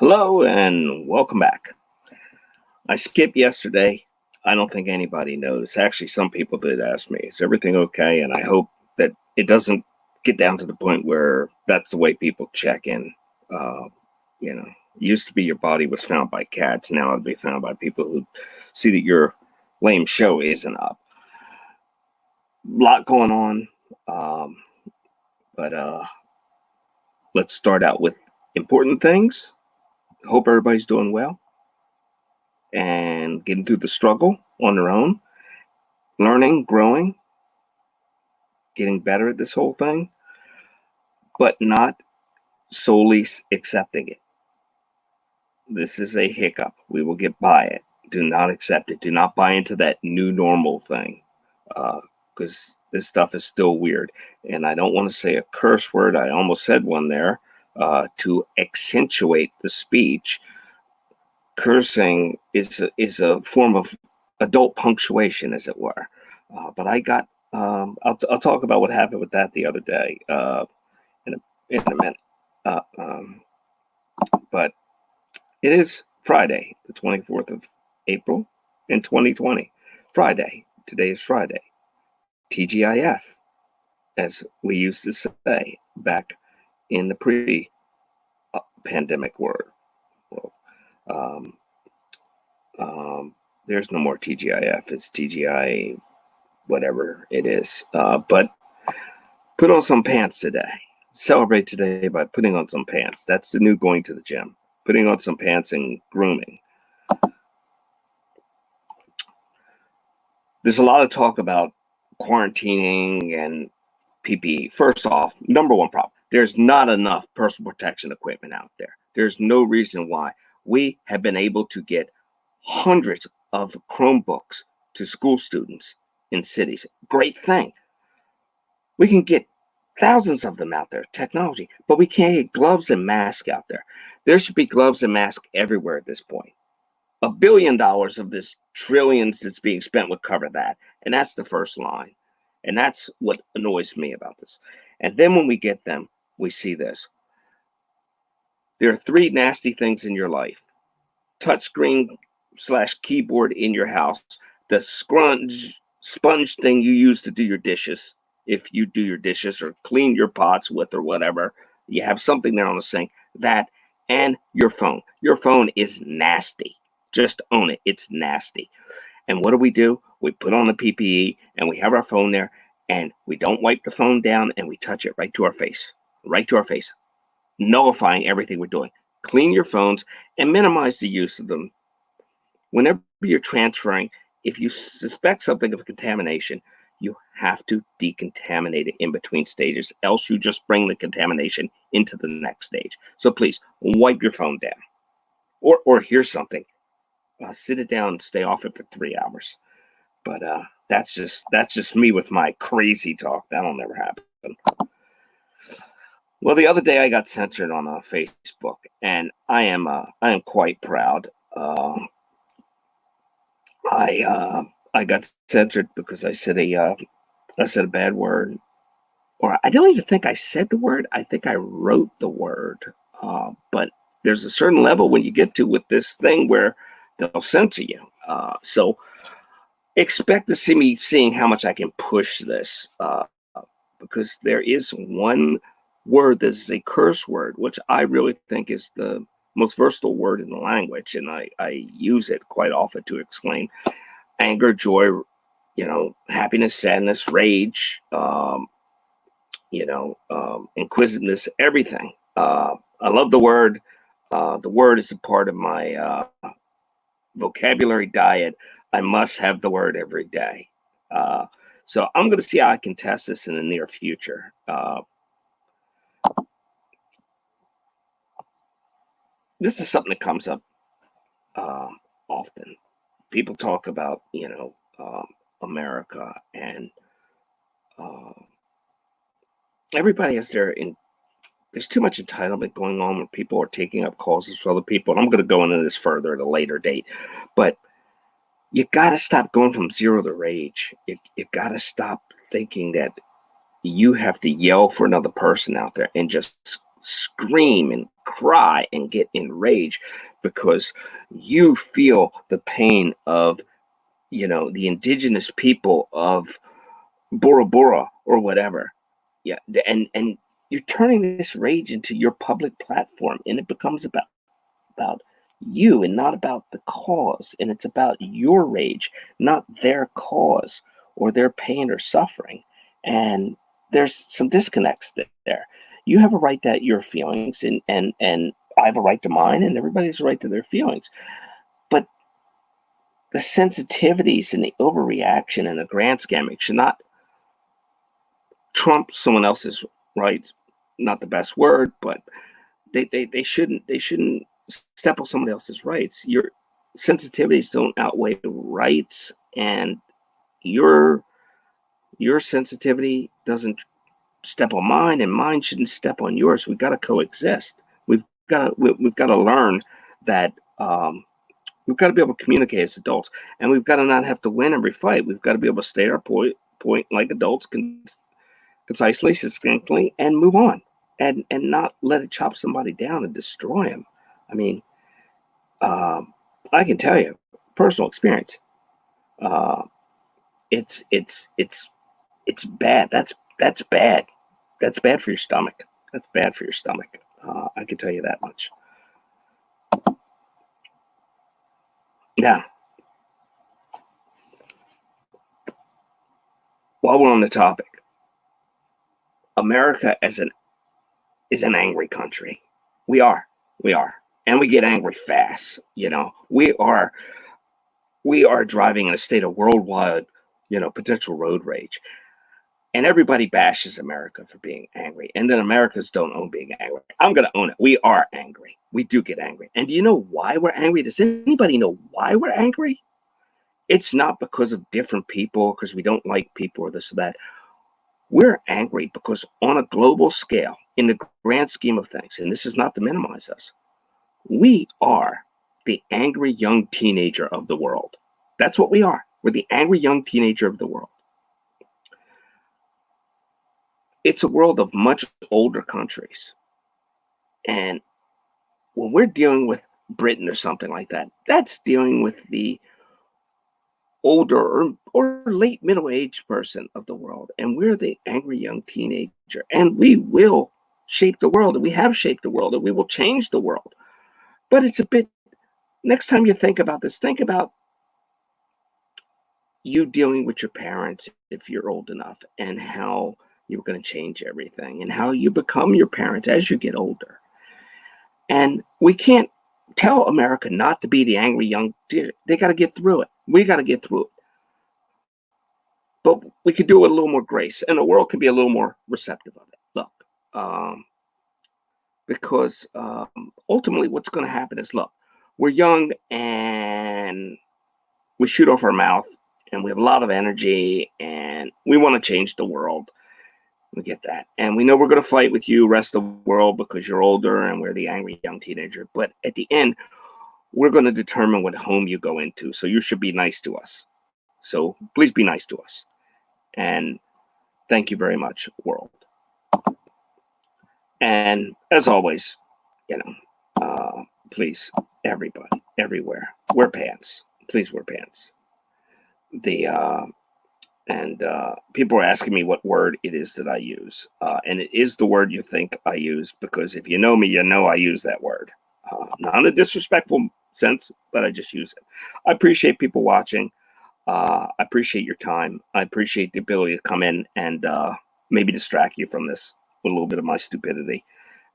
Hello and welcome back. I skipped yesterday. I don't think anybody knows. Actually, some people did ask me, is everything okay? And I hope that it doesn't get down to the point where that's the way people check in. Uh, it used to be your body was found by cats. Now it'd be found by people who see that your lame show isn't up. A lot going on. Um, but let's start out with important things. Hope everybody's doing well and getting through the struggle on their own, learning, growing, getting better at this whole thing, but not solely accepting it. This is a hiccup. We will get by it. Do not accept it. Do not buy into that new normal thing, because this stuff is still weird. And I don't want to say a curse word. I almost said one there to accentuate the speech. Cursing is a form of adult punctuation, as it were. But I got I'll talk about what happened with that the other day in a minute. But it is Friday, the 24th of April in 2020. Friday. Today is Friday. TGIF, as we used to say back in the pre-pandemic world. There's no more TGIF. It's TGI, whatever it is. But put on some pants today. Celebrate today by putting on some pants. That's the new going to the gym. Putting on some pants and grooming. There's a lot of talk about quarantining and PPE. First off, number one problem, there's not enough personal protection equipment out there. There's no reason why. We have been able to get hundreds of Chromebooks to school students in cities. Great thing. We can get thousands of them out there, technology, but we can't get gloves and masks out there. There should be gloves and masks everywhere at this point. $1 billion of this trillions that's being spent would cover that. And that's the first line. And that's what annoys me about this. And then when we get them, we see this. There are three nasty things in your life. Touchscreen/keyboard in your house. The sponge thing you use to do your dishes. If you do your dishes or clean your pots with or whatever. You have something there on the sink. That and your phone. Your phone is nasty. Just own it. It's nasty. And what do? We put on the PPE and we have our phone there and we don't wipe the phone down and we touch it right to our face. Right to our face. Nullifying everything we're doing. Clean your phones and minimize the use of them. Whenever you're transferring, if you suspect something of contamination, you have to decontaminate it in between stages, else you just bring the contamination into the next stage. So please wipe your phone down. Or here's something. Sit it down and stay off it for 3 hours. But that's just me with my crazy talk. That'll never happen. Well, the other day I got censored on Facebook, and I am quite proud. I got censored because I said a bad word, or I don't even think I said the word. I think I wrote the word. But there's a certain level when you get to with this thing where they'll censor you. So expect to see me seeing how much I can push this, because there is one word that is a curse word, which I really think is the most versatile word in the language, and I use it quite often to explain anger, joy, happiness, sadness, rage, inquisitiveness, everything. I love the word. The word is a part of my vocabulary diet. I must have the word every day. So I'm going to see how I can test this in the near future. This is something that comes up often. People talk about, America, and everybody has there's too much entitlement going on when people are taking up causes for other people. And I'm going to go into this further at a later date, but you got to stop going from zero to rage. You got to stop thinking that you have to yell for another person out there and just scream and cry and get enraged because you feel the pain of, the indigenous people of Bora Bora or whatever. Yeah, and you're turning this rage into your public platform, and it becomes about you and not about the cause, and it's about your rage, not their cause or their pain or suffering. And there's some disconnects there. You have a right to your feelings, and I have a right to mine, and everybody has a right to their feelings. But the sensitivities and the overreaction and the grand scamming should not trump someone else's rights. Not the best word, but they shouldn't step on somebody else's rights. Your sensitivities don't outweigh rights, and your sensitivity doesn't step on mine, and mine shouldn't step on yours. We've got to coexist. We've got to learn that we've got to be able to communicate as adults, and we've got to not have to win every fight. We've got to be able to state our point like adults, concisely, succinctly, and move on, and not let it chop somebody down and destroy them. I mean, I can tell you, personal experience. Uh, it's bad. That's bad. That's bad for your stomach. That's bad for your stomach. I can tell you that much. Now, while we're on the topic, America is an angry country. We are, and we get angry fast. We are driving in a state of worldwide, potential road rage. And everybody bashes America for being angry. And then Americans don't own being angry. I'm going to own it. We are angry. We do get angry. And do you know why we're angry? Does anybody know why we're angry? It's not because of different people, because we don't like people or this or that. We're angry because on a global scale, in the grand scheme of things, and this is not to minimize us, we are the angry young teenager of the world. That's what we are. We're the angry young teenager of the world. It's a world of much older countries. And when we're dealing with Britain or something like that, that's dealing with the older or late middle-aged person of the world. And we're the angry young teenager. And we will shape the world, and we have shaped the world, and we will change the world. But it's a bit, next time you think about this, think about you dealing with your parents if you're old enough, and how you're going to change everything, and how you become your parents as you get older. And we can't tell America not to be the angry young. They got to get through it. We got to get through it. But we could do it with a little more grace, and the world could be a little more receptive of it. Look, because ultimately what's going to happen is, look, we're young and we shoot off our mouth, and we have a lot of energy, and we want to change the world. We get that. And we know we're going to fight with you, rest of the world, because you're older and we're the angry young teenager. But at the end, we're going to determine what home you go into. So you should be nice to us. So please be nice to us. And thank you very much, world. And as always, please, everybody, everywhere, wear pants. Please wear pants. People are asking me what word it is that I use. And it is the word you think I use, because if you know me, you know I use that word. Not in a disrespectful sense, but I just use it. I appreciate people watching. I appreciate your time. I appreciate the ability to come in and maybe distract you from this with a little bit of my stupidity.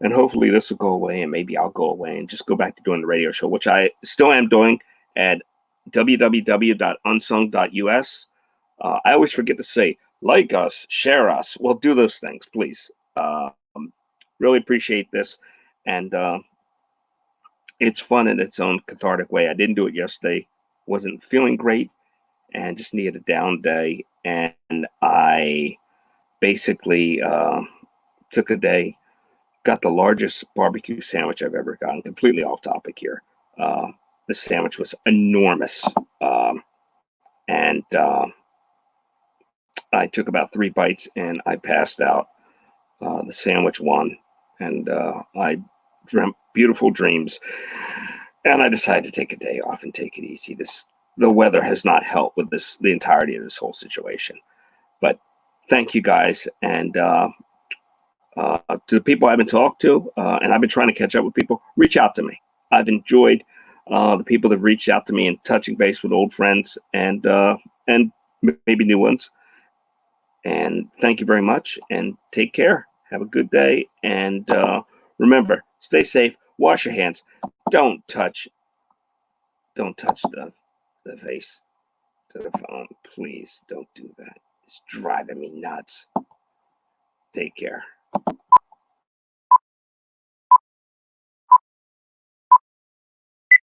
And hopefully this will go away, and maybe I'll go away and just go back to doing the radio show, which I still am doing at www.unsung.us. I always forget to say, like us, share us. Well, do those things, please. Really appreciate this. And it's fun in its own cathartic way. I didn't do it yesterday. Wasn't feeling great and just needed a down day. And I basically took a day, got the largest barbecue sandwich I've ever gotten. Completely off topic here. The sandwich was enormous. And I took about 3 bites and I passed out. The sandwich won. And I dreamt beautiful dreams, and I decided to take a day off and take it easy. The weather has not helped with the entirety of this whole situation. But thank you guys, and to the people I've been talked to, and I've been trying to catch up with people, reach out to me. I've enjoyed the people that have reached out to me and touching base with old friends and maybe new ones. And thank you very much, and take care. Have a good day, and remember, stay safe. Wash your hands. Don't touch. Don't touch the face to the phone. Please don't do that. It's driving me nuts. Take care.